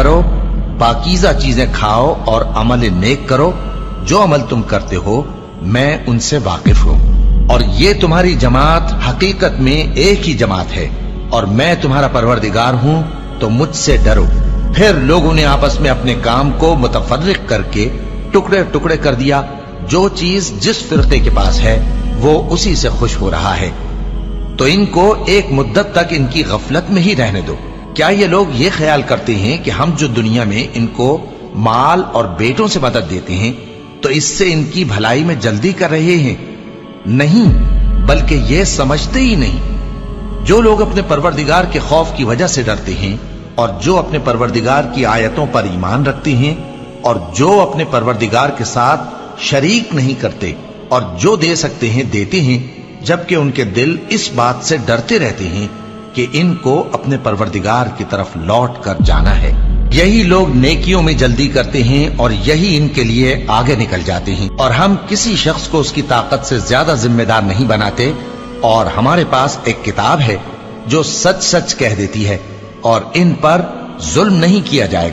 پیغمبروں، पाकीज़ा चीजें खाओ और अमल नेक करो। जो अमल तुम करते हो मैं उनसे वाकिफ हूं। और ये तुम्हारी जमात हकीकत में एक ही जमात है और मैं तुम्हारा परवरदिगार हूं, तो मुझसे डरो। फिर लोगों ने आपस में अपने काम को मुतफर्रिक करके टुकड़े टुकड़े कर दिया। जो चीज जिस फिरके के पास है वो उसी से खुश हो रहा है, तो इनको एक मुद्दत तक इनकी गफलत में ही रहने दो। क्या ये लोग ये ख्याल करते हैं कि हम जो दुनिया में इनको माल और बेटों से मदद देते हैं तो इससे इनकी भलाई में जल्दी कर रहे हैं? नहीं, बल्कि ये समझते ही नहीं। जो लोग अपने परवरदिगार के खौफ की वजह से डरते हैं और जो अपने परवरदिगार की आयतों पर ईमान रखते हैं और जो अपने परवरदिगार के साथ शरीक नहीं करते और जो दे सकते हैं देते हैं, जबकि उनके दिल इस बात से डरते रहते हैं कि इनको अपने परवरदिगार की तरफ लौट कर जाना है। यही लोग नेकियों में जल्दी करते हैं और यही इनके लिए आगे निकल जाते हैं। और हम किसी शख्स को उसकी ताकत से ज्यादा जिम्मेदार नहीं बनाते, और हमारे पास एक किताब है जो सच सच कह देती है और इन पर जुल्म नहीं किया जाएगा।